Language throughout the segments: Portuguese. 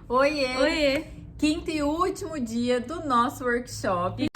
Oiê! Oiê! Quinto e último dia do nosso workshop.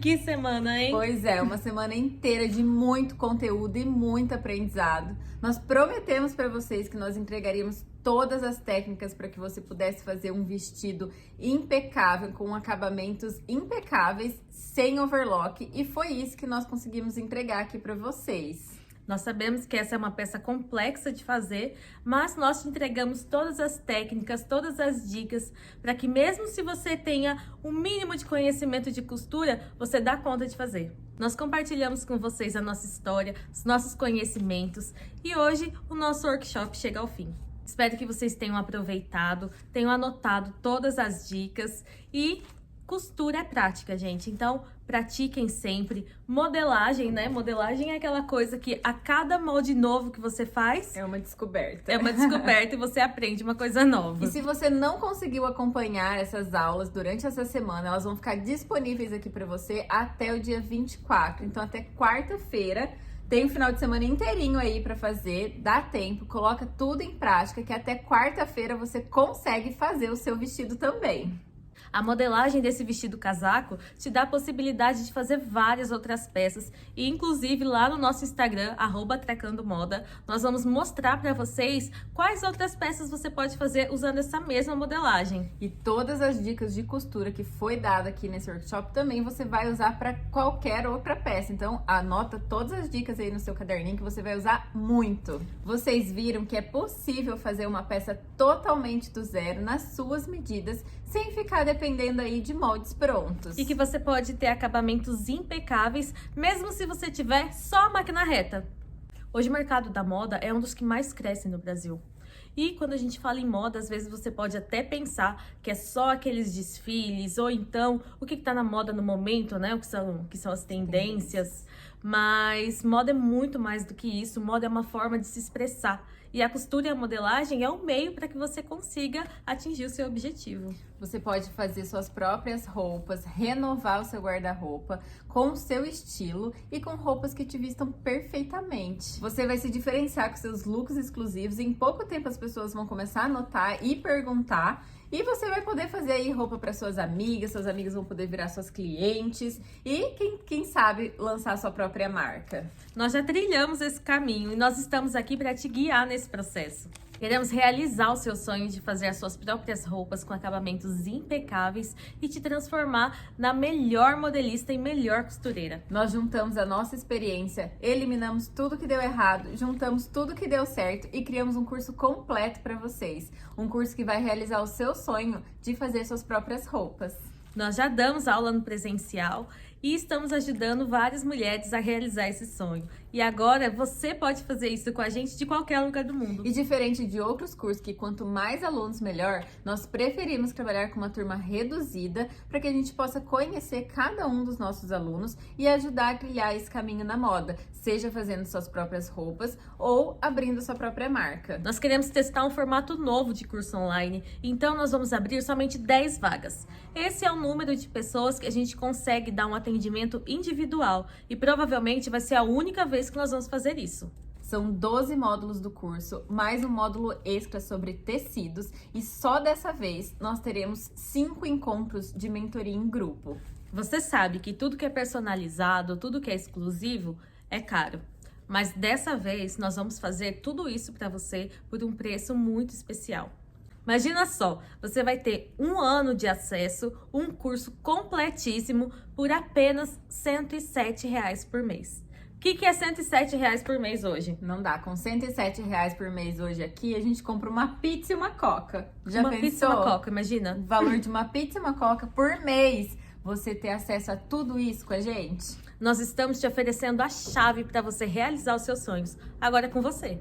Que semana, hein? Pois é, uma semana inteira de muito conteúdo e muito aprendizado. Nós prometemos para vocês que nós entregaríamos todas as técnicas para que você pudesse fazer um vestido impecável, com acabamentos impecáveis, sem overlock, e foi isso que nós conseguimos entregar aqui para vocês. Nós sabemos que essa é uma peça complexa de fazer, mas nós te entregamos todas as técnicas, todas as dicas, para que mesmo se você tenha um mínimo de conhecimento de costura, você dá conta de fazer. Nós compartilhamos com vocês a nossa história, os nossos conhecimentos, e hoje o nosso workshop chega ao fim. Espero que vocês tenham aproveitado, tenham anotado todas as dicas e costura é prática, gente. Então, pratiquem sempre. Modelagem, né? Modelagem é aquela coisa que a cada molde novo que você faz... É uma descoberta. É uma descoberta e você aprende uma coisa nova. E se você não conseguiu acompanhar essas aulas durante essa semana, elas vão ficar disponíveis aqui para você até o dia 24. Então, até quarta-feira... Tem um final de semana inteirinho aí para fazer, dá tempo, coloca tudo em prática, que até quarta-feira você consegue fazer o seu vestido também. A modelagem desse vestido casaco te dá a possibilidade de fazer várias outras peças e inclusive lá no nosso Instagram, @trecandomoda, nós vamos mostrar para vocês quais outras peças você pode fazer usando essa mesma modelagem. E todas as dicas de costura que foi dada aqui nesse workshop também você vai usar para qualquer outra peça. Então anota todas as dicas aí no seu caderninho que você vai usar muito. Vocês viram que é possível fazer uma peça totalmente do zero, nas suas medidas, sem ficar dependendo aí de moldes prontos. E que você pode ter acabamentos impecáveis, mesmo se você tiver só a máquina reta. Hoje o mercado da moda é um dos que mais cresce no Brasil. E quando a gente fala em moda, às vezes você pode até pensar que é só aqueles desfiles, ou então o que está na moda no momento, né? O que são as tendências. Mas moda é muito mais do que isso. Moda é uma forma de se expressar. E a costura e a modelagem é um meio para que você consiga atingir o seu objetivo. Você pode fazer suas próprias roupas, renovar o seu guarda-roupa com o seu estilo e com roupas que te vistam perfeitamente. Você vai se diferenciar com seus looks exclusivos. Em pouco tempo as pessoas vão começar a notar e perguntar. E você vai poder fazer aí roupa para suas amigas vão poder virar suas clientes e quem sabe lançar sua própria marca. Nós já trilhamos esse caminho e nós estamos aqui para te guiar nesse processo. Queremos realizar o seu sonho de fazer as suas próprias roupas com acabamentos impecáveis e te transformar na melhor modelista e melhor costureira. Nós juntamos a nossa experiência, eliminamos tudo que deu errado, juntamos tudo que deu certo e criamos um curso completo para vocês. Um curso que vai realizar o seu sonho de fazer suas próprias roupas. Nós já damos aula no presencial e estamos ajudando várias mulheres a realizar esse sonho. E agora você pode fazer isso com a gente de qualquer lugar do mundo. E diferente de outros cursos que quanto mais alunos melhor, nós preferimos trabalhar com uma turma reduzida para que a gente possa conhecer cada um dos nossos alunos e ajudar a trilhar esse caminho na moda, seja fazendo suas próprias roupas ou abrindo sua própria marca. Nós queremos testar um formato novo de curso online, então nós vamos abrir somente 10 vagas. Esse é o número de pessoas que a gente consegue dar um atendimento individual e provavelmente vai ser a única vez que nós vamos fazer isso. São 12 módulos do curso, mais um módulo extra sobre tecidos e só dessa vez nós teremos 5 encontros de mentoria em grupo. Você sabe que tudo que é personalizado, tudo que é exclusivo é caro. Mas dessa vez nós vamos fazer tudo isso para você por um preço muito especial. Imagina só, você vai ter 1 ano de acesso, um curso completíssimo por apenas R$ 107 por mês. O que é R$ 107 por mês hoje? Não dá, com R$ 107 por mês hoje aqui, a gente compra uma pizza e uma coca. Já uma pensou? pizza e uma coca, imagina. O valor de uma pizza e uma coca por mês, você ter acesso a tudo isso com a gente? Nós estamos te oferecendo a chave para você realizar os seus sonhos. Agora é com você.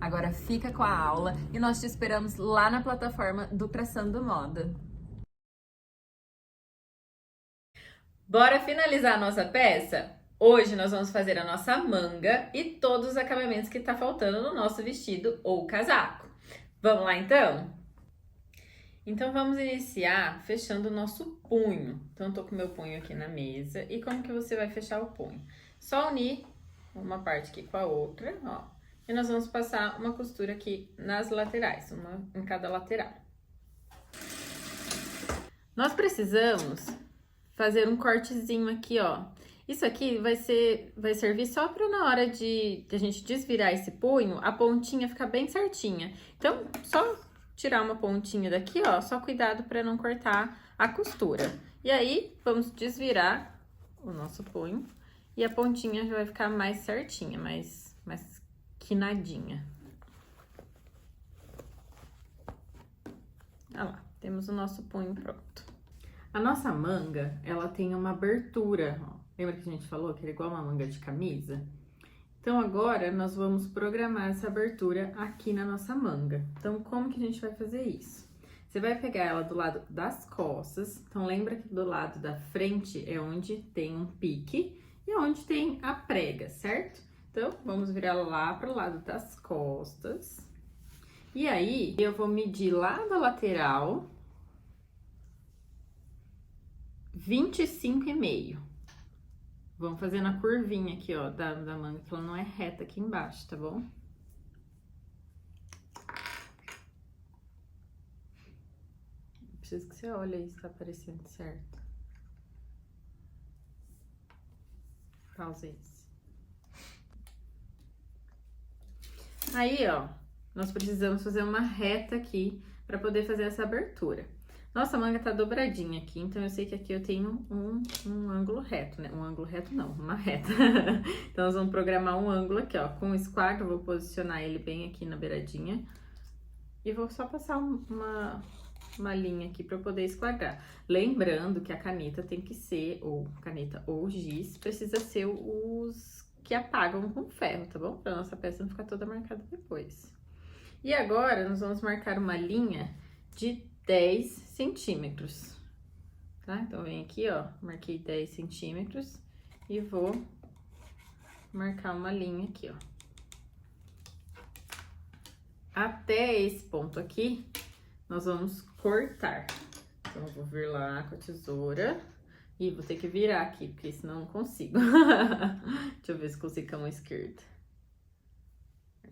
Agora fica com a aula e nós te esperamos lá na plataforma do Traçando Moda. Bora finalizar a nossa peça? Hoje nós vamos fazer a nossa manga e todos os acabamentos que tá faltando no nosso vestido ou casaco. Vamos lá então? Então vamos iniciar fechando o nosso punho. Então eu tô com o meu punho aqui na mesa e como que você vai fechar o punho? Só unir uma parte aqui com a outra, ó. E nós vamos passar uma costura aqui nas laterais, uma em cada lateral. Nós precisamos fazer um cortezinho aqui, ó. Isso aqui vai servir só para na hora de a gente desvirar esse punho, a pontinha ficar bem certinha. Então, só tirar uma pontinha daqui, ó, só cuidado para não cortar a costura. E aí, vamos desvirar o nosso punho e a pontinha já vai ficar mais certinha, mais quinadinha. Olha lá, temos o nosso punho pronto. A nossa manga, ela tem uma abertura, ó. Lembra que a gente falou que era igual uma manga de camisa? Então, agora, nós vamos programar essa abertura aqui na nossa manga. Então, como que a gente vai fazer isso? Você vai pegar ela do lado das costas. Então, lembra que do lado da frente é onde tem um pique e onde tem a prega, certo? Então, vamos virar lá para o lado das costas. E aí, eu vou medir lá da lateral 25,5. Vamos fazendo a curvinha aqui, ó, da manga, que ela não é reta aqui embaixo, tá bom? Preciso que você olhe aí se tá aparecendo certo. Pausa isso. Aí, ó, nós precisamos fazer uma reta aqui para poder fazer essa abertura. Nossa manga tá dobradinha aqui, então eu sei que aqui eu tenho um ângulo reto, né? Um ângulo reto não, uma reta. Então, nós vamos programar um ângulo aqui, ó. Com o esquadro, eu vou posicionar ele bem aqui na beiradinha. E vou só passar uma linha aqui pra eu poder esquadrar. Lembrando que a caneta tem que ser, ou caneta ou giz, precisa ser os que apagam com ferro, tá bom? Pra nossa peça não ficar toda marcada depois. E agora, nós vamos marcar uma linha de 10 centímetros, tá? Então, vem aqui, ó, marquei 10 centímetros e vou marcar uma linha aqui, ó. Até esse ponto aqui, nós vamos cortar. Então, eu vou vir lá com a tesoura e vou ter que virar aqui, porque senão eu não consigo. Deixa eu ver se consigo com a mão esquerda.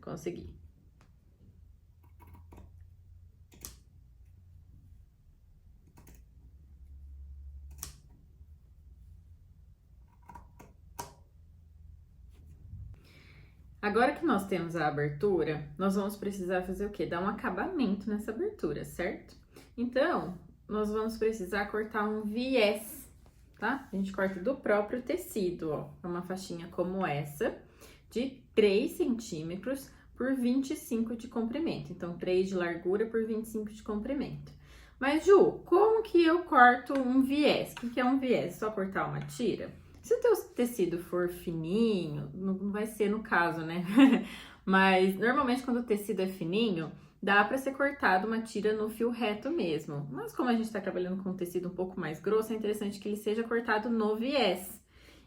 Consegui. Agora que nós temos a abertura, nós vamos precisar fazer o quê? Dar um acabamento nessa abertura, certo? Então, nós vamos precisar cortar um viés, tá? A gente corta do próprio tecido, ó. Uma faixinha como essa, de 3 centímetros por 25 de comprimento. Então, 3 de largura por 25 de comprimento. Mas, Ju, como que eu corto um viés? O que é um viés? Só cortar uma tira? Se o teu tecido for fininho, não vai ser no caso, né? Mas, normalmente, quando o tecido é fininho, dá pra ser cortado uma tira no fio reto mesmo. Mas, como a gente tá trabalhando com um tecido um pouco mais grosso, é interessante que ele seja cortado no viés.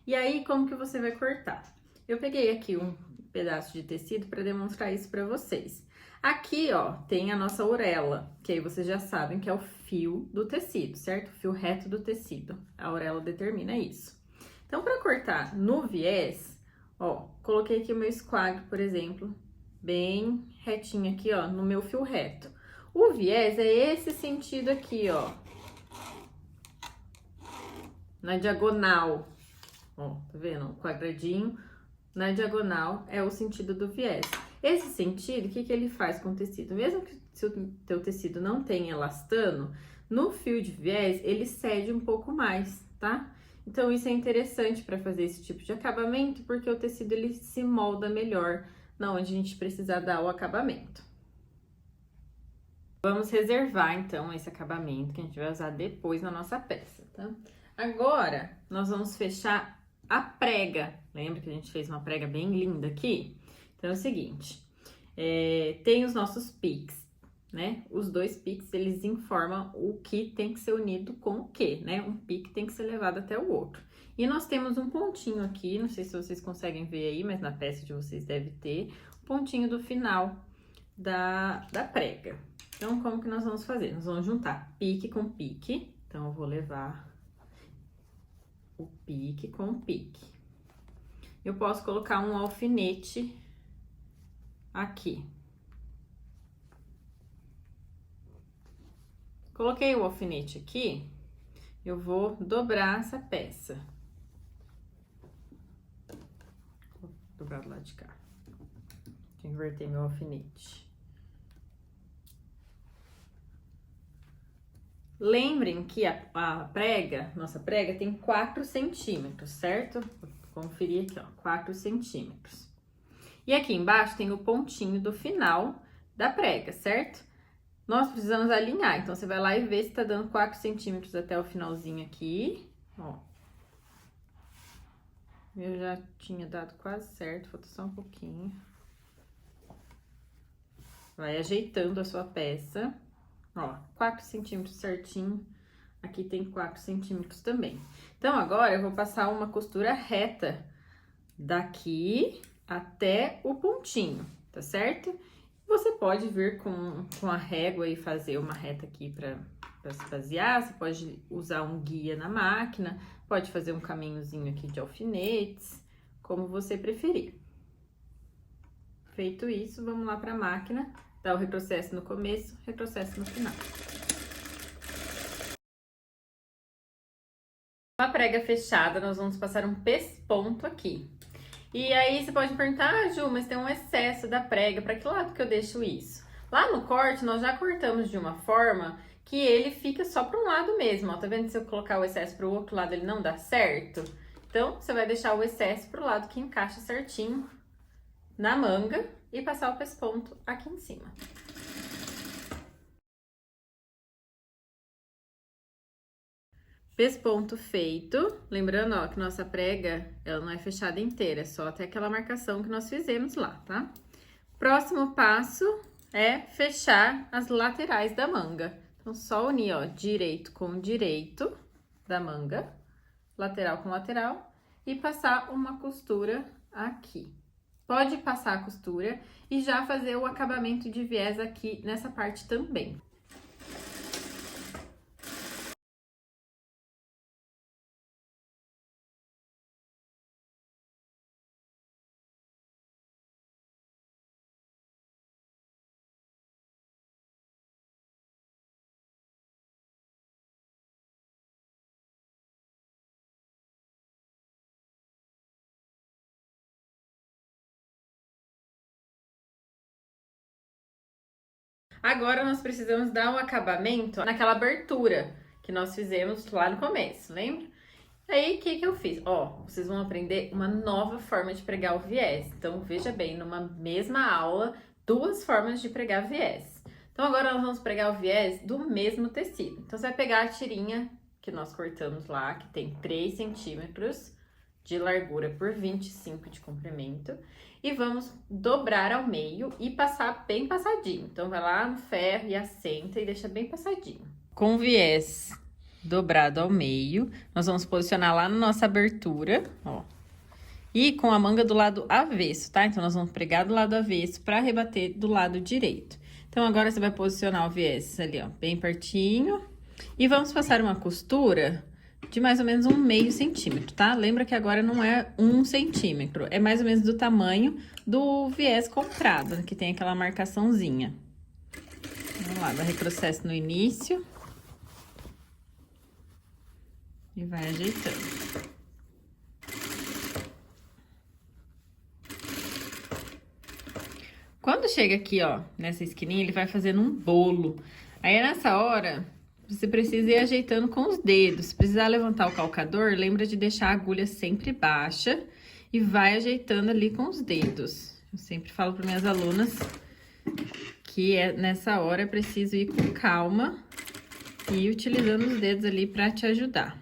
E aí, como que você vai cortar? Eu peguei aqui um pedaço de tecido pra demonstrar isso pra vocês. Aqui, ó, tem a nossa orelha, que aí vocês já sabem que é o fio do tecido, certo? O fio reto do tecido. A orelha determina isso. Então, para cortar no viés, ó, coloquei aqui o meu esquadro, por exemplo, bem retinho aqui, ó, no meu fio reto. O viés é esse sentido aqui, ó, na diagonal, ó, tá vendo? O quadradinho na diagonal é o sentido do viés. Esse sentido, o que que ele faz com o tecido? Mesmo que se o teu tecido não tenha elastano, no fio de viés, ele cede um pouco mais, tá? Então, isso é interessante para fazer esse tipo de acabamento, porque o tecido, ele se molda melhor na onde a gente precisar dar o acabamento. Vamos reservar, então, esse acabamento que a gente vai usar depois na nossa peça, tá? Agora, nós vamos fechar a prega. Lembra que a gente fez uma prega bem linda aqui? Então, é o seguinte, tem os nossos piques, né? Os dois piques, eles informam o que tem que ser unido com o que, né? Um pique tem que ser levado até o outro. E nós temos um pontinho aqui, não sei se vocês conseguem ver aí, mas na peça de vocês deve ter, o pontinho do final da prega. Então, como que nós vamos fazer? Nós vamos juntar pique com pique. Então, eu vou levar o pique com pique. Eu posso colocar um alfinete aqui. Coloquei o alfinete aqui, eu vou dobrar essa peça. Vou dobrar do lado de cá. Deixa eu inverter meu alfinete. Lembrem que a prega, nossa prega, tem 4 centímetros, certo? Vou conferir aqui, ó, 4 centímetros. E aqui embaixo tem o pontinho do final da prega, certo? Nós precisamos alinhar, então você vai lá e vê se tá dando 4 centímetros até o finalzinho aqui, ó. Eu já tinha dado quase certo, falta só um pouquinho. Vai ajeitando a sua peça. Ó, 4 centímetros certinho, aqui tem 4 centímetros também. Então, agora eu vou passar uma costura reta daqui até o pontinho, tá certo? Você pode vir com a régua e fazer uma reta aqui pra se basear, você pode usar um guia na máquina, pode fazer um caminhozinho aqui de alfinetes, como você preferir. Feito isso, vamos lá pra máquina. Dá o retrocesso no começo, retrocesso no final. Com a prega fechada, nós vamos passar um pesponto aqui. E aí, você pode me perguntar, ah, Ju, mas tem um excesso da prega, para que lado que eu deixo isso? Lá no corte, nós já cortamos de uma forma que ele fica só para um lado mesmo, ó. Tá vendo? Se eu colocar o excesso para o outro lado, ele não dá certo? Então, você vai deixar o excesso para o lado que encaixa certinho na manga e passar o pesponto aqui em cima. Pesponto feito. Lembrando, ó, que nossa prega, ela não é fechada inteira, é só até aquela marcação que nós fizemos lá, tá? Próximo passo é fechar as laterais da manga. Então, só unir, ó, direito com direito da manga, lateral com lateral, e passar uma costura aqui. Pode passar a costura e já fazer o acabamento de viés aqui nessa parte também. Agora, nós precisamos dar um acabamento naquela abertura que nós fizemos lá no começo, lembra? Aí, o que eu fiz? Ó, vocês vão aprender uma nova forma de pregar o viés. Então, veja bem, numa mesma aula, 2 formas de pregar viés. Então, agora nós vamos pregar o viés do mesmo tecido. Então, você vai pegar a tirinha que nós cortamos lá, que tem 3 centímetros de largura por 25 de comprimento. E vamos dobrar ao meio e passar bem passadinho. Então, vai lá no ferro e assenta e deixa bem passadinho. Com o viés dobrado ao meio, nós vamos posicionar lá na nossa abertura, ó. E com a manga do lado avesso, tá? Então, nós vamos pregar do lado avesso para rebater do lado direito. Então, agora você vai posicionar o viés ali, ó, bem pertinho. E vamos passar uma costura de mais ou menos 1/2 centímetro, tá? Lembra que agora não é 1 centímetro, é mais ou menos do tamanho do viés comprado, que tem aquela marcaçãozinha. Vamos lá, dá retrocesso no início. E vai ajeitando. Quando chega aqui, ó, nessa esquininha, ele vai fazendo um bolo. Aí, nessa hora, você precisa ir ajeitando com os dedos. Se precisar levantar o calcador, lembra de deixar a agulha sempre baixa e vai ajeitando ali com os dedos. Eu sempre falo para minhas alunas que nessa hora é preciso ir com calma e utilizando os dedos ali para te ajudar.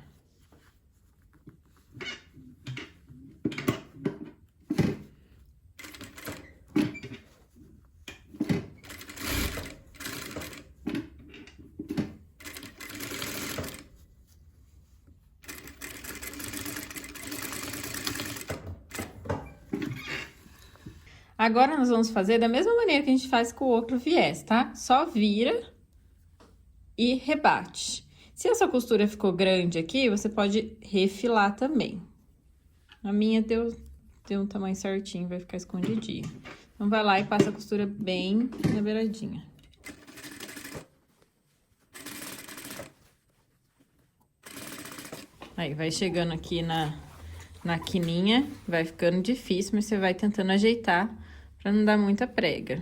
Agora, nós vamos fazer da mesma maneira que a gente faz com o outro viés, tá? Só vira e rebate. Se a sua costura ficou grande aqui, você pode refilar também. A minha deu um tamanho certinho, vai ficar escondidinho. Então, vai lá e passa a costura bem na beiradinha. Aí, vai chegando aqui na quininha, vai ficando difícil, mas você vai tentando ajeitar pra não dar muita prega.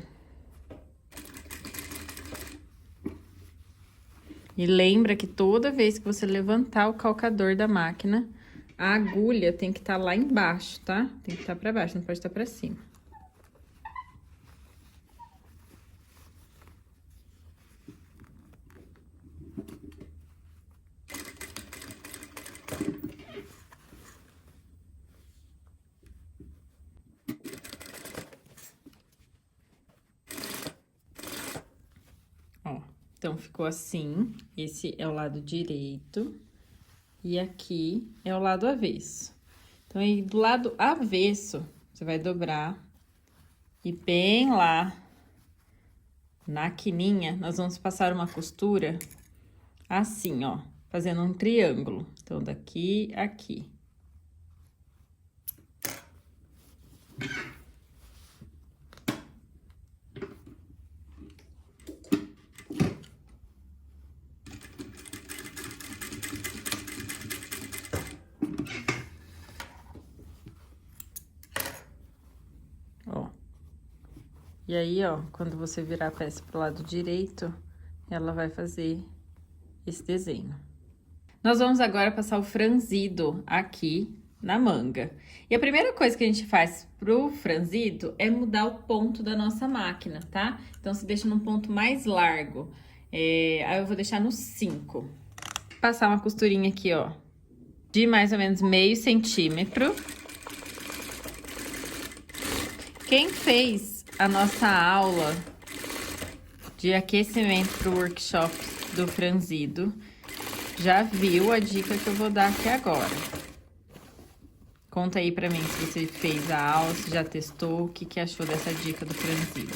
E lembra que toda vez que você levantar o calcador da máquina, a agulha tem que estar lá embaixo, tá? Tem que estar pra baixo, não pode estar pra cima. Ó, então, ficou assim. Esse é o lado direito. E aqui é o lado avesso. Então, aí, do lado avesso, você vai dobrar. E bem lá, na quininha, nós vamos passar uma costura assim, ó. Fazendo um triângulo. Então, daqui a aqui. Ó. E aí, ó, quando você virar a peça pro lado direito, ela vai fazer esse desenho. Nós vamos agora passar o franzido aqui na manga. E a primeira coisa que a gente faz pro franzido é mudar o ponto da nossa máquina, tá? Então, você deixa num ponto mais largo. Aí eu vou deixar no 5. Passar uma costurinha aqui, ó, de mais ou menos meio centímetro. Quem fez a nossa aula de aquecimento para o workshop do franzido já viu a dica que eu vou dar aqui agora. Conta aí pra mim se você fez a aula, se já testou, o que achou dessa dica do franzido.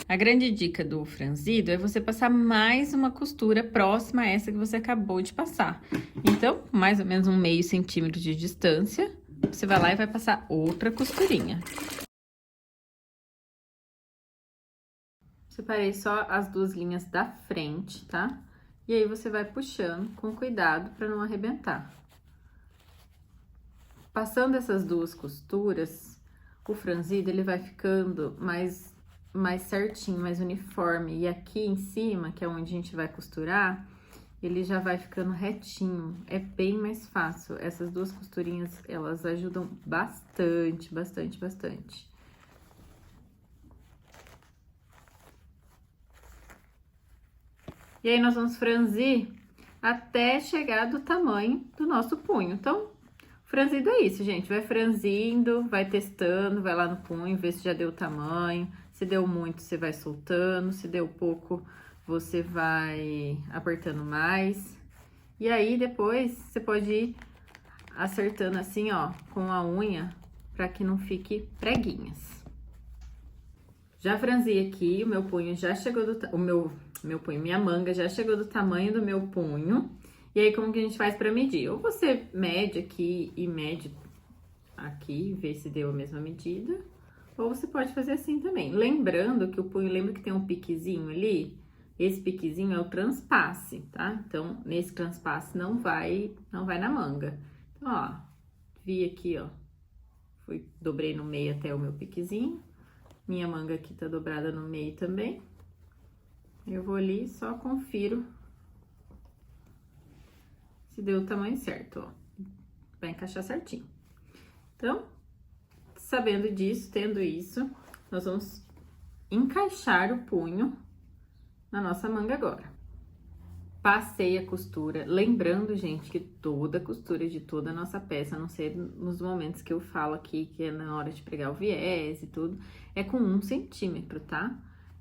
A grande dica do franzido é você passar mais uma costura próxima a essa que você acabou de passar. Então, mais ou menos um meio centímetro de distância, você vai lá e vai passar outra costurinha. Separei só as duas linhas da frente, tá? E aí, você vai puxando com cuidado para não arrebentar. Passando essas duas costuras, o franzido, ele vai ficando mais certinho, mais uniforme. E aqui em cima, que é onde a gente vai costurar, ele já vai ficando retinho. É bem mais fácil. Essas duas costurinhas, elas ajudam bastante, bastante, bastante. E aí, nós vamos franzir até chegar do tamanho do nosso punho. Então, franzido é isso, gente. Vai franzindo, vai testando, vai lá no punho, vê se já deu o tamanho. Se deu muito, você vai soltando. Se deu pouco, você vai apertando mais. E aí, depois, você pode ir acertando assim, ó, com a unha, pra que não fique preguinhas. Já franzi aqui, o meu punho já chegou do... meu punho, minha manga já chegou do tamanho do meu punho. E aí, como que a gente faz pra medir? Ou você mede aqui e mede aqui, vê se deu a mesma medida. Ou você pode fazer assim também. Lembrando que o punho, lembra que tem um piquezinho ali? Esse piquezinho é o transpasse, tá? Então, nesse transpasse não vai na manga. Então, ó, vi aqui, ó, dobrei no meio até o meu piquezinho. Minha manga aqui tá dobrada no meio também. Eu vou ali e só confiro se deu o tamanho certo, ó. Vai encaixar certinho. Então, sabendo disso, tendo isso, nós vamos encaixar o punho na nossa manga agora. Passei a costura, lembrando, gente, que toda costura de toda a nossa peça, a não ser nos momentos que eu falo aqui, que é na hora de pregar o viés e tudo, é com 1 centímetro, tá?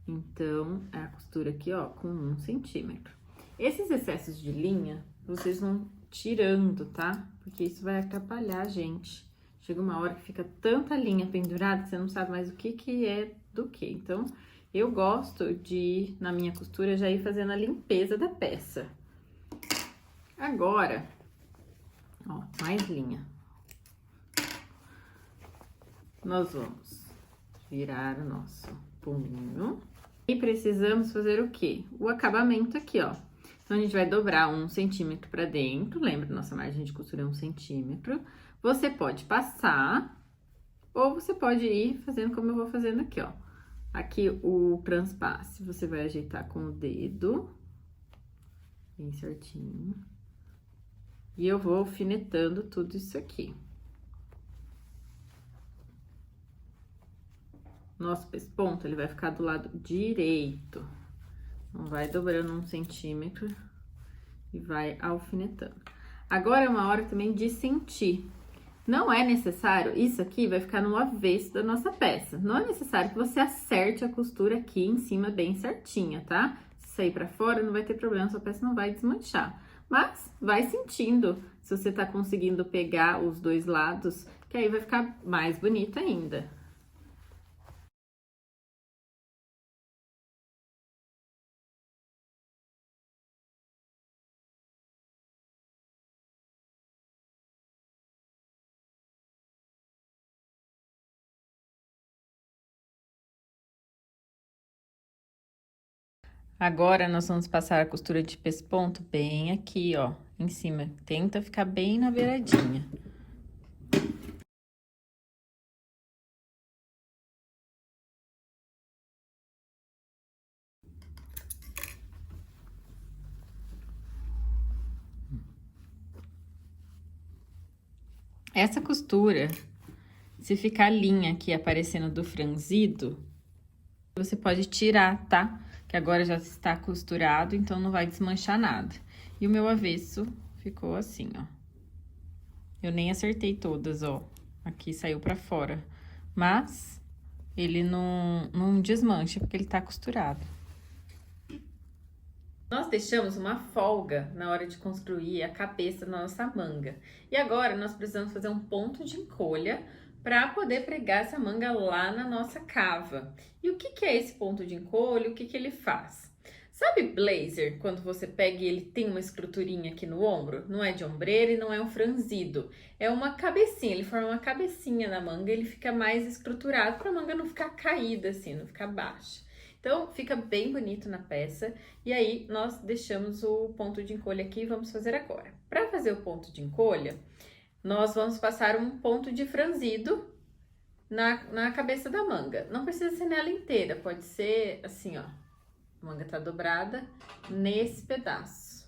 Então, a costura aqui, ó, com 1 centímetro. Esses excessos de linha, vocês vão tirando, tá? Porque isso vai atrapalhar a gente. Chega uma hora que fica tanta linha pendurada que você não sabe mais o que é do que. Então, eu gosto de, na minha costura, já ir fazendo a limpeza da peça. Agora, ó, mais linha. Nós vamos Virar o nosso punho. E precisamos fazer o quê? O acabamento aqui, ó. Então, a gente vai dobrar 1 centímetro pra dentro. Lembra, nossa margem de costura é 1 centímetro. Você pode passar, ou você pode ir fazendo como eu vou fazendo aqui, ó. Aqui, o transpasse, você vai ajeitar com o dedo, bem certinho. E eu vou alfinetando tudo isso aqui. Nosso pesponto, ele vai ficar do lado direito. Então, vai dobrando 1 centímetro e vai alfinetando. Agora, é uma hora também de sentir. Não é necessário, isso aqui vai ficar no avesso da nossa peça. Não é necessário que você acerte a costura aqui em cima bem certinha, tá? Se sair pra fora, não vai ter problema, sua peça não vai desmanchar. Mas, vai sentindo se você tá conseguindo pegar os dois lados, que aí vai ficar mais bonita ainda. Agora, nós vamos passar a costura de pesponto bem aqui, ó, em cima. Tenta ficar bem na beiradinha. Essa costura, se ficar a linha aqui aparecendo do franzido, você pode tirar, tá? Que agora já está costurado, então não vai desmanchar nada. E o meu avesso ficou assim, ó. Eu nem acertei todas, ó. Aqui saiu pra fora. Mas ele não desmancha, porque ele tá costurado. Nós deixamos uma folga na hora de construir a cabeça da nossa manga. E agora, nós precisamos fazer um ponto de encolha para poder pregar essa manga lá na nossa cava. E o que é esse ponto de encolha? O que ele faz? Sabe blazer, quando você pega e ele tem uma estruturinha aqui no ombro? Não é de ombreira e não é um franzido. É uma cabecinha, ele forma uma cabecinha na manga, ele fica mais estruturado para a manga não ficar caída assim, não ficar baixa. Então, fica bem bonito na peça. E aí, nós deixamos o ponto de encolha aqui e vamos fazer agora. Para fazer o ponto de encolha, nós vamos passar um ponto de franzido na cabeça da manga. Não precisa ser nela inteira, pode ser assim, ó. A manga tá dobrada nesse pedaço.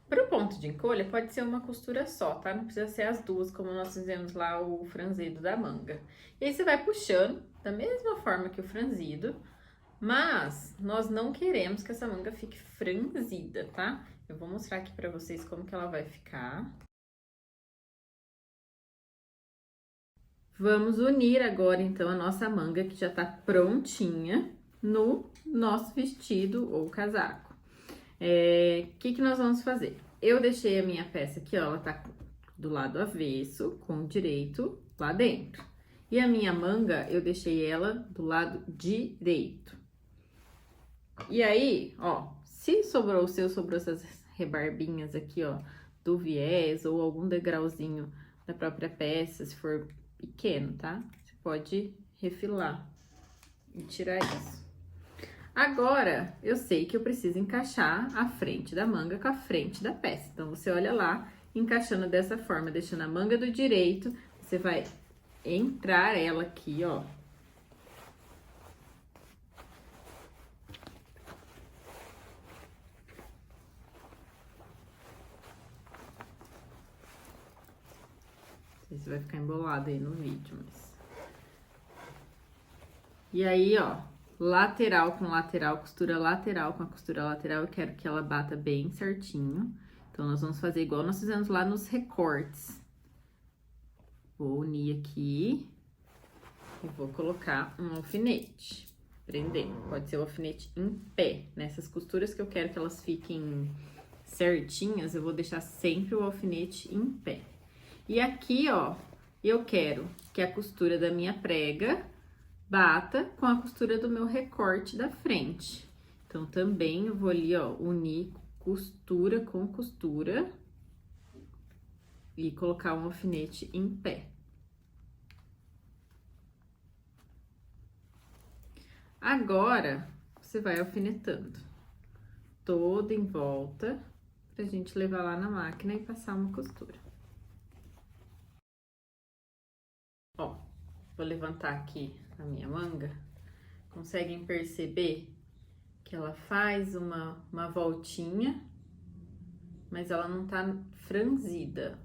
Para o ponto de encolha, pode ser uma costura só, tá? Não precisa ser as duas, como nós fizemos lá o franzido da manga. E aí, você vai puxando da mesma forma que o franzido. Mas, nós não queremos que essa manga fique franzida, tá? Eu vou mostrar aqui pra vocês como que ela vai ficar. Vamos unir agora, então, a nossa manga, que já tá prontinha, no nosso vestido ou casaco. Que nós vamos fazer? Eu deixei a minha peça aqui, ó, ela tá do lado avesso, com o direito lá dentro. E a minha manga, eu deixei ela do lado direito. E aí, ó, se sobrou essas rebarbinhas aqui, ó, do viés ou algum degrauzinho da própria peça, se for pequeno, tá? Você pode refilar e tirar isso. Agora, eu sei que eu preciso encaixar a frente da manga com a frente da peça. Então, você olha lá, encaixando dessa forma, deixando a manga do direito, você vai entrar ela aqui, ó. Isso vai ficar embolado aí no vídeo, mas... E aí, ó, lateral com lateral, costura lateral com a costura lateral, eu quero que ela bata bem certinho. Então, nós vamos fazer igual nós fizemos lá nos recortes. Vou unir aqui e vou colocar um alfinete, prendendo. Pode ser o alfinete em pé. Nessas costuras que eu quero que elas fiquem certinhas, eu vou deixar sempre o alfinete em pé. E aqui, ó, eu quero que a costura da minha prega bata com a costura do meu recorte da frente. Então, também eu vou ali, ó, unir costura com costura e colocar um alfinete em pé. Agora, você vai alfinetando todo em volta pra gente levar lá na máquina e passar uma costura. Ó, vou levantar aqui a minha manga. Conseguem perceber que ela faz uma voltinha, mas ela não tá franzida.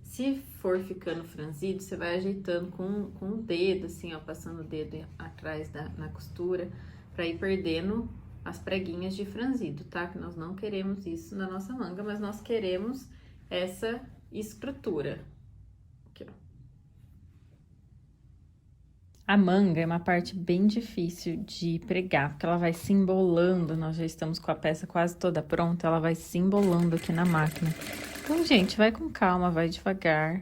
Se for ficando franzido, você vai ajeitando com o dedo, assim, ó, passando o dedo atrás na costura, pra ir perdendo as preguinhas de franzido, tá? Que nós não queremos isso na nossa manga, mas nós queremos essa estrutura. Aqui, ó. A manga é uma parte bem difícil de pregar, porque ela vai se embolando, nós já estamos com a peça quase toda pronta, ela vai se embolando aqui na máquina. Então, gente, vai com calma, vai devagar,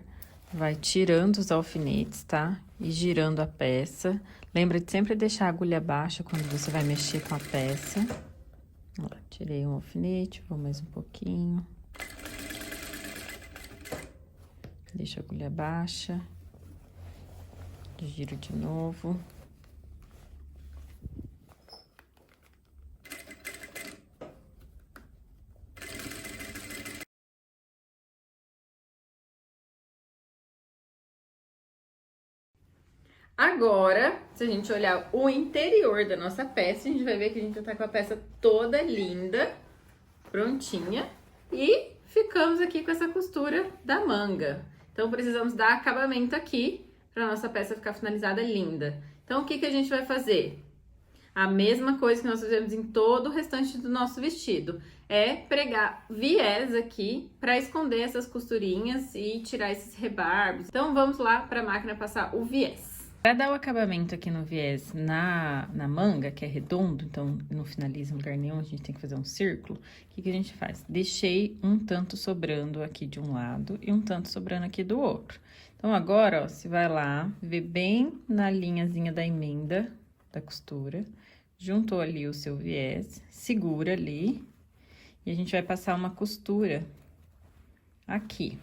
vai tirando os alfinetes, tá? E girando a peça. Lembra de sempre deixar a agulha baixa quando você vai mexer com a peça. Ó, tirei um alfinete, vou mais um pouquinho. Deixa a agulha baixa. Giro de novo. Agora, se a gente olhar o interior da nossa peça, a gente vai ver que a gente já tá com a peça toda linda, prontinha. E ficamos aqui com essa costura da manga. Então, precisamos dar acabamento aqui para nossa peça ficar finalizada linda. Então, o que que a gente vai fazer? A mesma coisa que nós fizemos em todo o restante do nosso vestido. É pregar viés aqui para esconder essas costurinhas e tirar esses rebarbos. Então, vamos lá para a máquina passar o viés. Para dar o acabamento aqui no viés na manga, que é redondo, então não finaliza em lugar nenhum, a gente tem que fazer um círculo. O que que a gente faz? Deixei um tanto sobrando aqui de um lado e um tanto sobrando aqui do outro. Então, agora, ó, você vai lá, vê bem na linhazinha da emenda da costura, juntou ali o seu viés, segura ali, e a gente vai passar uma costura aqui,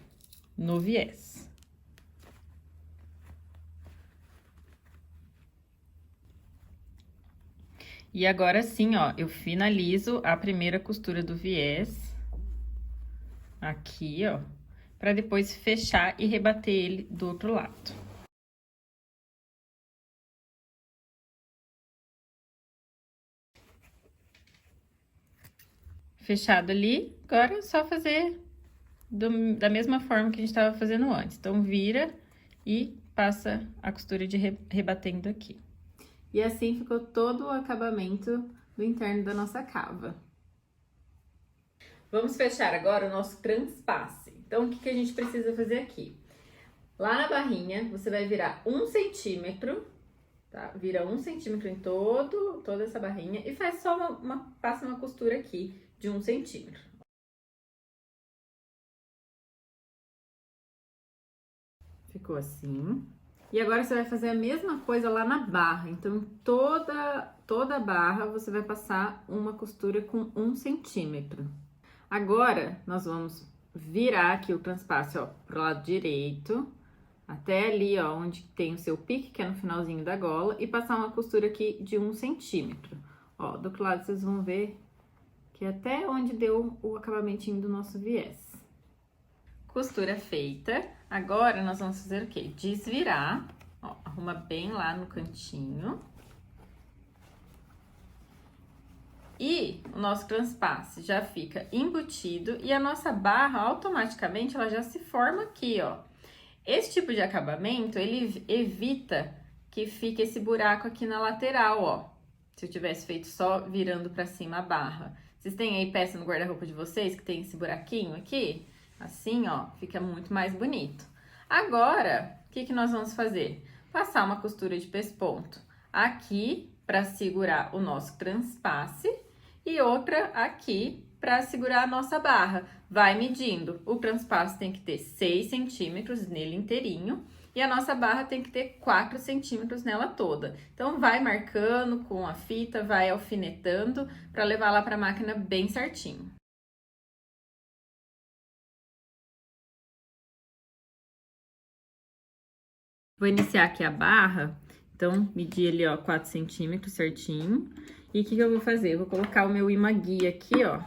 no viés. E agora sim, ó, eu finalizo a primeira costura do viés, aqui, ó, pra depois fechar e rebater ele do outro lado. Fechado ali, agora é só fazer da mesma forma que a gente tava fazendo antes. Então, vira e passa a costura de rebatendo aqui. E assim ficou todo o acabamento do interno da nossa cava. Vamos fechar agora o nosso transpasse. Então, o que que a gente precisa fazer aqui? Lá na barrinha, você vai virar 1 centímetro, tá? Vira 1 centímetro em toda essa barrinha e faz só passa uma costura aqui de 1 centímetro. Ficou assim. E agora você vai fazer a mesma coisa lá na barra. Então, toda a barra você vai passar uma costura com 1 centímetro. Agora, nós vamos virar aqui o transpasse, ó, pro lado direito, até ali, ó, onde tem o seu pique, que é no finalzinho da gola, e passar uma costura aqui de 1 centímetro. Ó, do outro lado vocês vão ver que é até onde deu o acabamentinho do nosso viés. Costura feita. Agora, nós vamos fazer o quê? Desvirar, ó, arruma bem lá no cantinho. E o nosso transpasse já fica embutido e a nossa barra, automaticamente, ela já se forma aqui, ó. Esse tipo de acabamento, ele evita que fique esse buraco aqui na lateral, ó. Se eu tivesse feito só virando pra cima a barra. Vocês têm aí peça no guarda-roupa de vocês que tem esse buraquinho aqui? Assim, ó, fica muito mais bonito. Agora, o que que nós vamos fazer? Passar uma costura de pesponto aqui para segurar o nosso transpasse e outra aqui para segurar a nossa barra. Vai medindo. O transpasse tem que ter 6 centímetros nele inteirinho e a nossa barra tem que ter 4 centímetros nela toda. Então, vai marcando com a fita, vai alfinetando para levar lá para a máquina bem certinho. Vou iniciar aqui a barra, Então, medi ali, ó, 4 centímetros certinho. E o que eu vou fazer? Eu vou colocar o meu imã guia aqui, ó.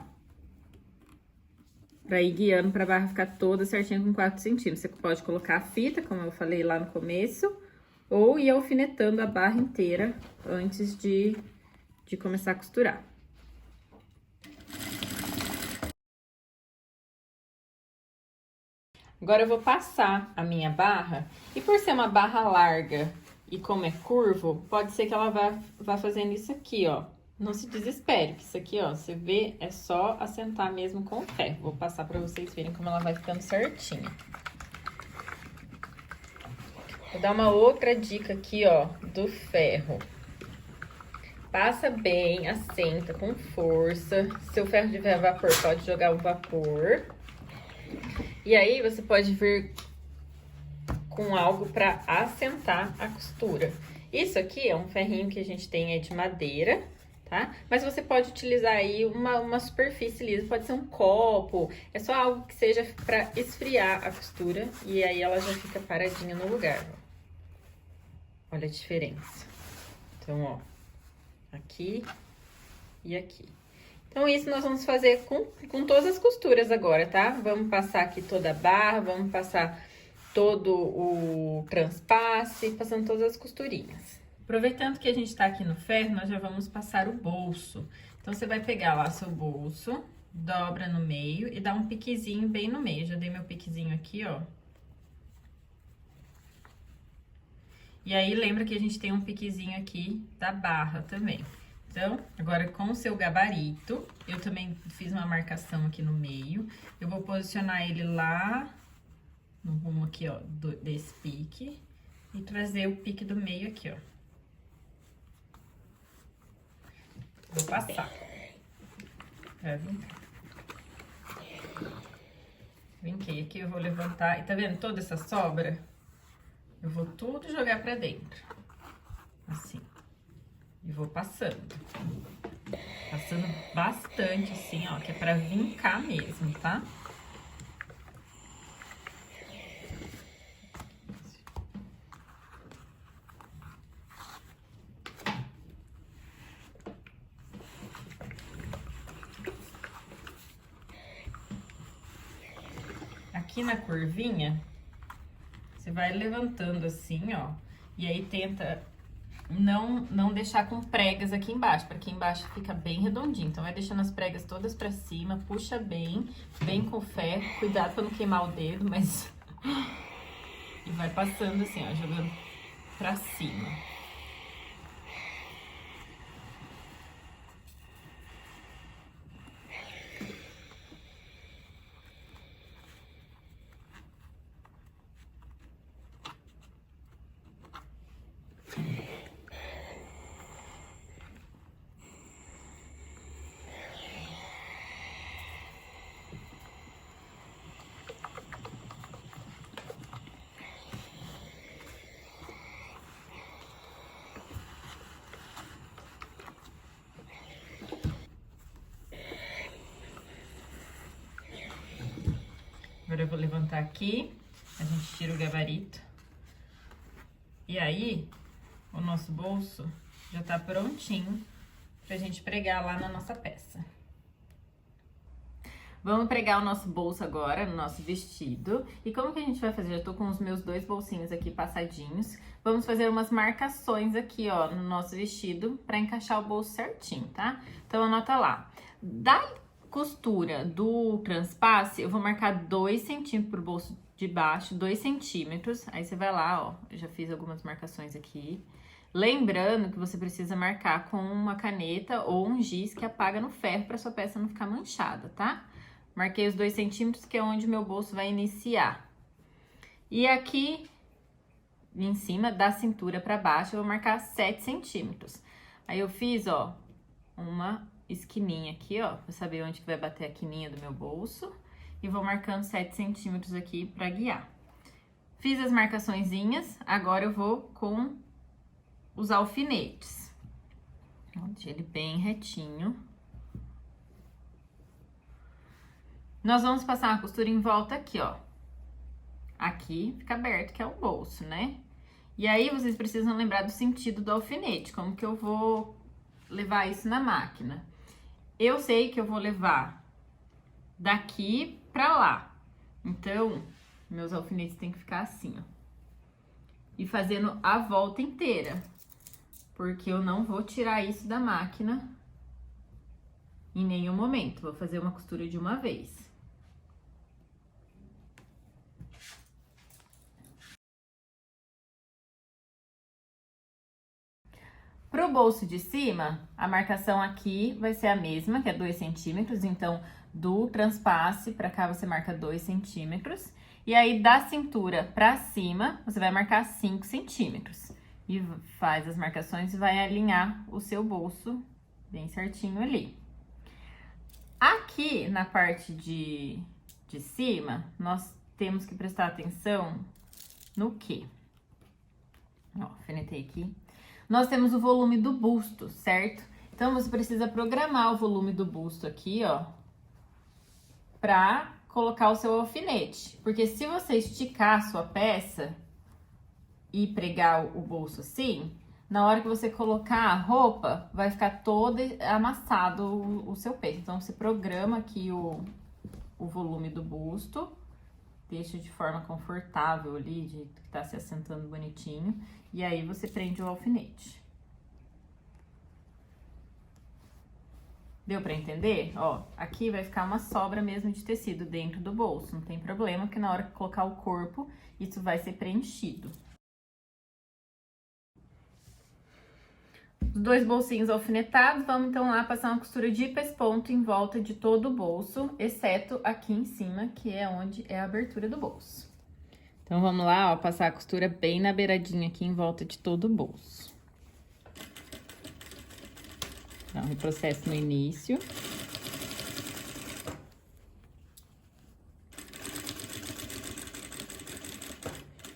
Pra ir guiando pra barra ficar toda certinha com 4 centímetros. Você pode colocar a fita, como eu falei lá no começo, ou ir alfinetando a barra inteira antes de começar a costurar. Agora eu vou passar a minha barra, e por ser uma barra larga e como é curvo, pode ser que ela vá fazendo isso aqui, ó. Não se desespere, que isso aqui, ó, você vê, é só assentar mesmo com o ferro. Vou passar pra vocês verem como ela vai ficando certinha. Vou dar uma outra dica aqui, ó, do ferro. Passa bem, assenta com força. Se o ferro tiver vapor, pode jogar o vapor. E aí, você pode vir com algo para assentar a costura. Isso aqui é um ferrinho que a gente tem aí de madeira, tá? Mas você pode utilizar aí uma superfície lisa, pode ser um copo, é só algo que seja para esfriar a costura e aí ela já fica paradinha no lugar, ó. Olha a diferença. Então, ó, aqui e aqui. Então, isso nós vamos fazer com todas as costuras agora, tá? Vamos passar aqui toda a barra, vamos passar todo o transpasse, passando todas as costurinhas. Aproveitando que a gente tá aqui no ferro, nós já vamos passar o bolso. Então, você vai pegar lá seu bolso, dobra no meio e dá um piquezinho bem no meio. Já dei meu piquezinho aqui, ó. E aí, lembra que a gente tem um piquezinho aqui da barra também. Então, agora com o seu gabarito, eu também fiz uma marcação aqui no meio. Eu vou posicionar ele lá no rumo aqui, ó, desse pique. E trazer o pique do meio aqui, ó. Vou passar. Pra vincar. Vinquei aqui, eu vou levantar. E tá vendo toda essa sobra? Eu vou tudo jogar pra dentro. Assim. E vou passando. Passando bastante, assim, ó, que é pra vincar mesmo, tá? Aqui na curvinha, você vai levantando assim, ó. E aí tenta não deixar com pregas aqui embaixo, porque aqui embaixo fica bem redondinho. Então, vai deixando as pregas todas pra cima, puxa bem com o ferro. Cuidado pra não queimar o dedo, mas... E vai passando assim, ó, jogando pra cima. Agora eu vou levantar aqui, a gente tira o gabarito. E aí, o nosso bolso já tá prontinho pra gente pregar lá na nossa peça. Vamos pregar o nosso bolso agora no nosso vestido. E como que a gente vai fazer? Eu tô com os meus 2 bolsinhos aqui passadinhos. Vamos fazer umas marcações aqui, ó, no nosso vestido pra encaixar o bolso certinho, tá? Então, anota lá. Da costura do transpasse, eu vou marcar 2 centímetros pro bolso de baixo, 2 centímetros. Aí, você vai lá, ó, eu já fiz algumas marcações aqui. Lembrando que você precisa marcar com uma caneta ou um giz que apaga no ferro pra sua peça não ficar manchada, tá? Marquei os 2 centímetros, que é onde meu bolso vai iniciar. E aqui, em cima da cintura pra baixo, eu vou marcar 7 centímetros. Aí, eu fiz, ó, uma esquininha aqui, ó, pra saber onde que vai bater a quininha do meu bolso. E vou marcando 7 centímetros aqui pra guiar. Fiz as marcaçõezinhas, agora eu vou com os alfinetes. Deixei ele bem retinho. Nós vamos passar uma costura em volta aqui, ó. Aqui fica aberto, que é o bolso, né? E aí, vocês precisam lembrar do sentido do alfinete, como que eu vou levar isso na máquina. Eu sei que eu vou levar daqui pra lá, então, meus alfinetes tem que ficar assim, ó. E fazendo a volta inteira, porque eu não vou tirar isso da máquina em nenhum momento, vou fazer uma costura de uma vez. Pro bolso de cima, a marcação aqui vai ser a mesma, que é 2 centímetros, então do transpasse pra cá você marca 2 centímetros. E aí da cintura pra cima, você vai marcar 5 centímetros. E faz as marcações e vai alinhar o seu bolso bem certinho ali. Aqui na parte de cima, nós temos que prestar atenção no quê? Ó, alfinetei aqui. Nós temos o volume do busto, certo? Então, você precisa programar o volume do busto aqui, ó, pra colocar o seu alfinete. Porque se você esticar a sua peça e pregar o bolso assim, na hora que você colocar a roupa, vai ficar todo amassado o seu peito. Então, você programa aqui o volume do busto, deixa de forma confortável ali, de que tá se assentando bonitinho. E aí, você prende o alfinete. Deu pra entender? Ó, aqui vai ficar uma sobra mesmo de tecido dentro do bolso. Não tem problema, porque na hora que colocar o corpo, isso vai ser preenchido. Os 2 bolsinhos alfinetados, vamos então lá passar uma costura de pesponto em volta de todo o bolso, exceto aqui em cima, que é onde é a abertura do bolso. Então, vamos lá, ó, passar a costura bem na beiradinha aqui em volta de todo o bolso. Dá um reprocesso no início.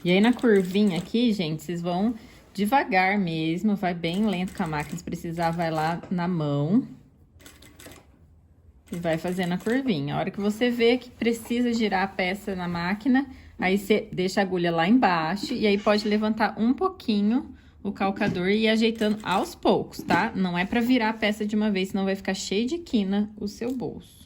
E aí, na curvinha aqui, gente, vocês vão devagar mesmo, vai bem lento com a máquina. Se precisar, vai lá na mão. E vai fazendo a curvinha. A hora que você vê que precisa girar a peça na máquina, aí você deixa a agulha lá embaixo e aí pode levantar um pouquinho o calcador e ir ajeitando aos poucos, tá? Não é pra virar a peça de uma vez, senão vai ficar cheio de quina o seu bolso.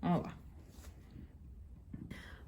Ó lá.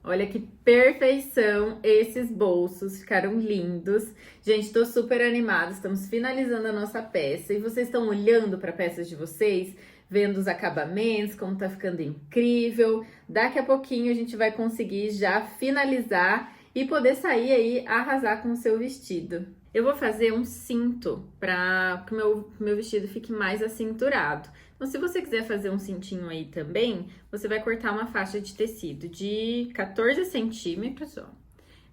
Olha que perfeição esses bolsos, ficaram lindos. Gente, tô super animada, estamos finalizando a nossa peça e vocês estão olhando para peças de vocês, vendo os acabamentos, como tá ficando incrível. Daqui a pouquinho a gente vai conseguir já finalizar e poder sair aí, arrasar com o seu vestido. Eu vou fazer um cinto para que o meu vestido fique mais acinturado. Então, se você quiser fazer um cintinho aí também, você vai cortar uma faixa de tecido de 14 centímetros, ó,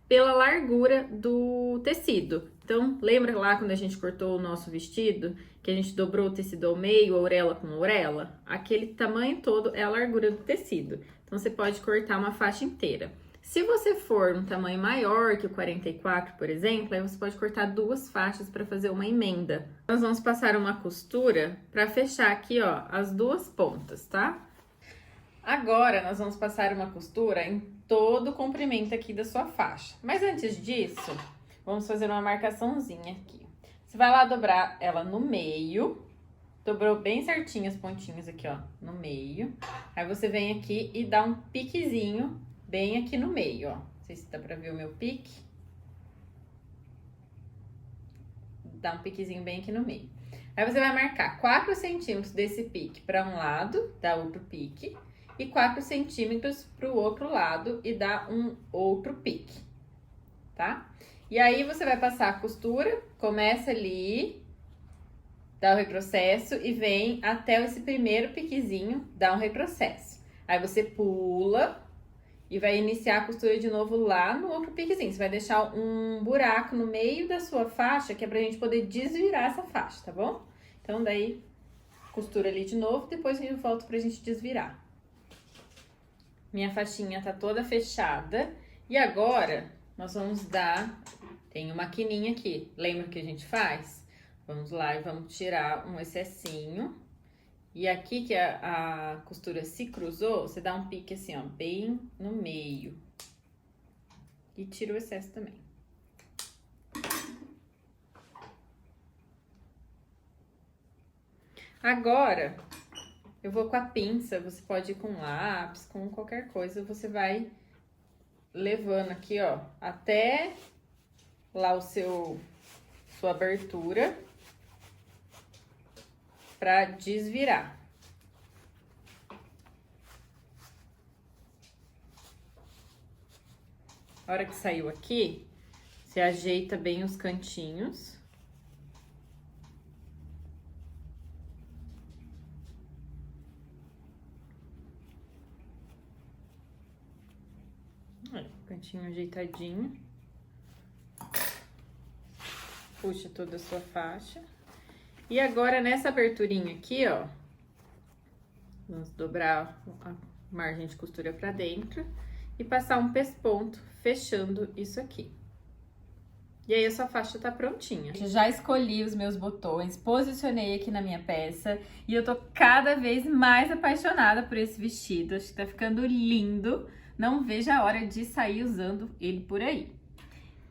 pela largura do tecido. Então, lembra lá quando a gente cortou o nosso vestido, que a gente dobrou o tecido ao meio, orelha com orelha? Aquele tamanho todo é a largura do tecido. Então, você pode cortar uma faixa inteira. Se você for um tamanho maior que o 44, por exemplo, aí você pode cortar 2 faixas para fazer uma emenda. Nós vamos passar uma costura para fechar aqui, ó, as 2 pontas, tá? Agora, nós vamos passar uma costura em todo o comprimento aqui da sua faixa. Mas antes disso, vamos fazer uma marcaçãozinha aqui. Você vai lá dobrar ela no meio. Dobrou bem certinho as pontinhas aqui, ó, no meio. Aí você vem aqui e dá um piquezinho bem aqui no meio, ó. Não sei se dá pra ver o meu pique. Dá um piquezinho bem aqui no meio. Aí você vai marcar 4 centímetros desse pique para um lado, dá outro pique. E 4 centímetros pro outro lado e dá um outro pique, tá? E aí você vai passar a costura, começa ali, dá o retrocesso e vem até esse primeiro piquezinho, dá um retrocesso. Aí você pula e vai iniciar a costura de novo lá no outro piquezinho. Você vai deixar um buraco no meio da sua faixa, que é pra gente poder desvirar essa faixa, tá bom? Então, daí, costura ali de novo, depois a gente volta pra gente desvirar. Minha faixinha tá toda fechada. E agora, nós vamos dar... Tem uma maquininha aqui. Lembra o que a gente faz? Vamos lá e vamos tirar um excessinho. E aqui que a costura se cruzou, você dá um pique assim, ó, bem no meio. E tira o excesso também. Agora, eu vou com a pinça, você pode ir com lápis, com qualquer coisa, você vai levando aqui, ó, até lá sua abertura pra desvirar. A hora que saiu aqui, você ajeita bem os cantinhos. Cantinho ajeitadinho. Puxa toda a sua faixa. E agora, nessa aberturinha aqui, ó, vamos dobrar a margem de costura pra dentro e passar um pesponto fechando isso aqui. E aí, a sua faixa tá prontinha. Eu já escolhi os meus botões, posicionei aqui na minha peça e eu tô cada vez mais apaixonada por esse vestido. Acho que tá ficando lindo. Não vejo a hora de sair usando ele por aí.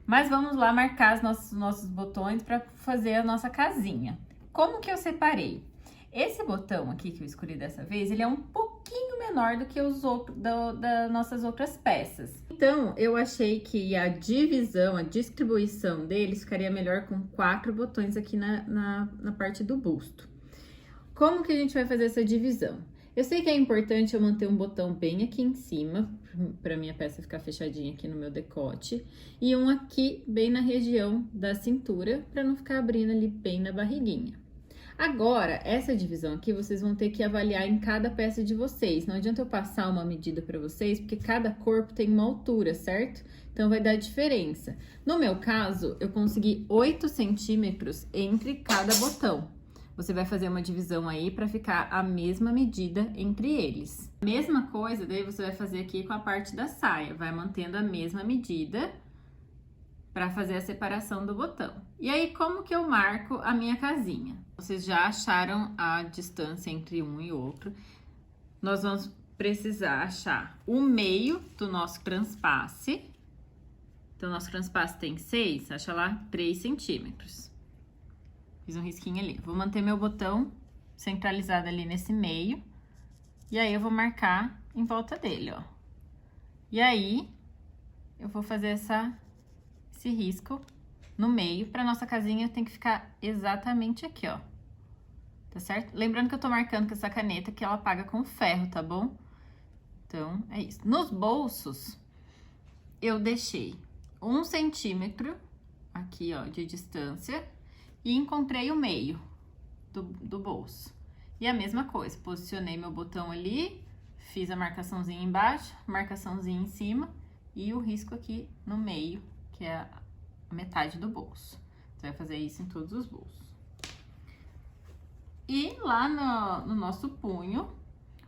Mas vamos lá marcar os nossos botões para fazer a nossa casinha. Como que eu separei? Esse botão aqui que eu escolhi dessa vez, ele é um pouquinho menor do que os outros das nossas outras peças. Então, eu achei que a divisão, a distribuição deles ficaria melhor com 4 botões aqui na parte do busto. Como que a gente vai fazer essa divisão? Eu sei que é importante eu manter um botão bem aqui em cima, para minha peça ficar fechadinha aqui no meu decote, e um aqui bem na região da cintura, para não ficar abrindo ali bem na barriguinha. Agora, essa divisão aqui, vocês vão ter que avaliar em cada peça de vocês. Não adianta eu passar uma medida para vocês, porque cada corpo tem uma altura, certo? Então, vai dar diferença. No meu caso, eu consegui 8 centímetros entre cada botão. Você vai fazer uma divisão aí para ficar a mesma medida entre eles. Mesma coisa, daí você vai fazer aqui com a parte da saia. Vai mantendo a mesma medida para fazer a separação do botão. E aí, como que eu marco a minha casinha? Vocês já acharam a distância entre um e outro. Nós vamos precisar achar o meio do nosso transpasse. Então, nosso transpasse tem 6, acha lá 3 centímetros. Fiz um risquinho ali. Vou manter meu botão centralizado ali nesse meio. E aí, eu vou marcar em volta dele, ó. E aí, eu vou fazer esse risco no meio. Pra nossa casinha, tem que ficar exatamente aqui, ó. Tá certo? Lembrando que eu tô marcando com essa caneta que ela apaga com ferro, tá bom? Então, é isso. Nos bolsos, eu deixei 1 centímetro aqui, ó, de distância. E encontrei o meio do bolso. E a mesma coisa, posicionei meu botão ali, fiz a marcaçãozinha embaixo, marcaçãozinha em cima e o risco aqui no meio, que é a metade do bolso. Você vai fazer isso em todos os bolsos. E lá no nosso punho,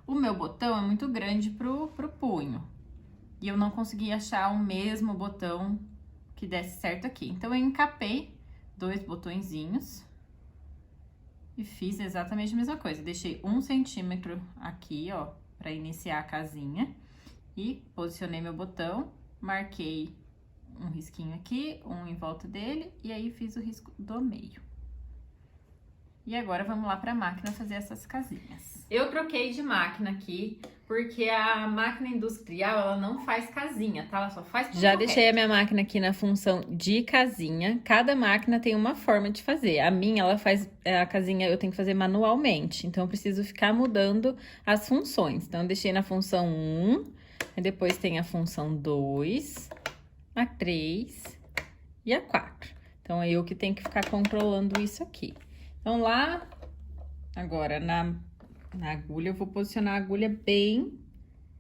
o meu botão é muito grande pro punho. E eu não consegui achar o mesmo botão que desse certo aqui. Então, eu encapei 2 botõezinhos e fiz exatamente a mesma coisa. Deixei 1 centímetro aqui, ó, para iniciar a casinha e posicionei meu botão, marquei um risquinho aqui, um em volta dele, e aí fiz o risco do meio. E agora vamos lá para a máquina fazer essas casinhas. Eu troquei de máquina aqui, porque a máquina industrial, ela não faz casinha, tá? Ela só faz ponto Já deixei a reto. minha máquina aqui na função de casinha. Cada máquina tem uma forma de fazer. A minha, ela faz a casinha, eu tenho que fazer manualmente. Então, eu preciso ficar mudando as funções. Então, eu deixei na função 1, e depois tem a função 2, a 3 e a 4. Então, é eu que tenho que ficar controlando isso aqui. Então, lá, agora, na agulha, eu vou posicionar a agulha bem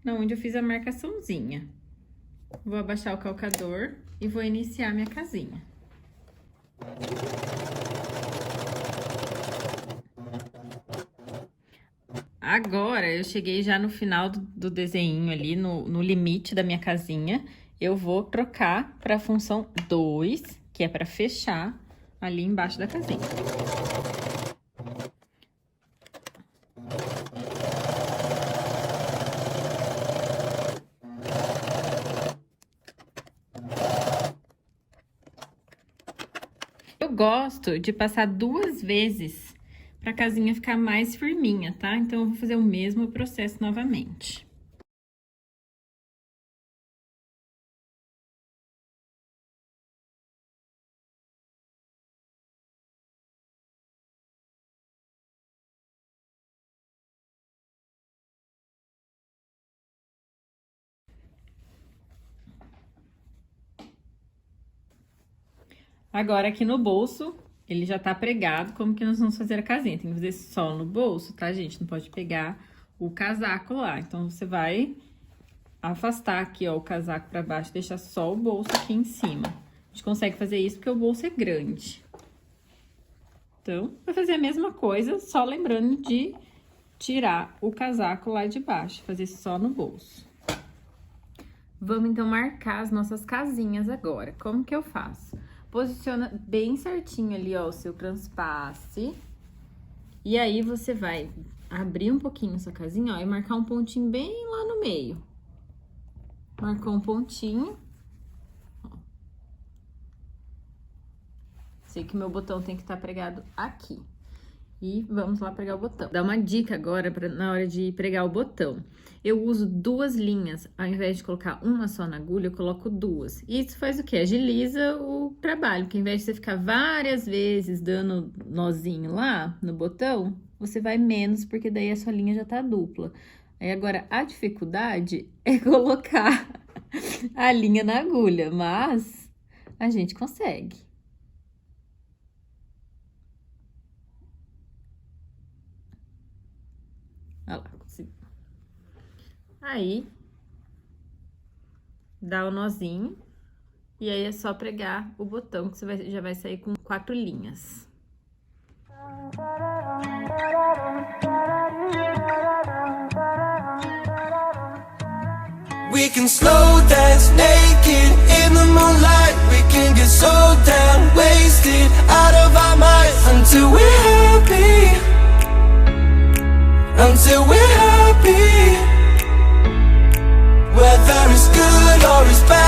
onde eu fiz a marcaçãozinha. Vou abaixar o calcador e vou iniciar minha casinha. Agora, eu cheguei já no final do desenho ali, no limite da minha casinha. Eu vou trocar para a função 2, que é para fechar ali embaixo da casinha. Eu gosto de passar 2 vezes para a casinha ficar mais firminha, tá? Então, eu vou fazer o mesmo processo novamente. Agora, aqui no bolso, ele já tá pregado. Como que nós vamos fazer a casinha? Tem que fazer só no bolso, tá, gente? Não pode pegar o casaco lá. Então, você vai afastar aqui, ó, o casaco pra baixo, deixar só o bolso aqui em cima. A gente consegue fazer isso porque o bolso é grande. Então, vai fazer a mesma coisa, só lembrando de tirar o casaco lá de baixo, fazer só no bolso. Vamos, então, marcar as nossas casinhas agora. Como que eu faço? Posiciona bem certinho ali, ó, o seu transpasse. E aí, você vai abrir um pouquinho essa casinha, ó, e marcar um pontinho bem lá no meio. Marcou um pontinho. Ó. Sei que meu botão tem que estar pregado aqui. E vamos lá pregar o botão. Dá uma dica agora na hora de pregar o botão. Eu uso 2 linhas, ao invés de colocar uma só na agulha, eu coloco 2. E isso faz o quê? Agiliza o trabalho, porque ao invés de você ficar várias vezes dando nozinho lá no botão, você vai menos, porque daí a sua linha já tá dupla. Aí agora, a dificuldade é colocar a linha na agulha, mas a gente consegue. Olha lá, consegui. Aí, dá o nozinho, e aí é só pregar o botão, que você já vai sair com 4 linhas. We can slow dance naked in the moonlight. We can get so damn wasted out of our minds until we're happy. Until we're happy. Whether it's good or it's bad.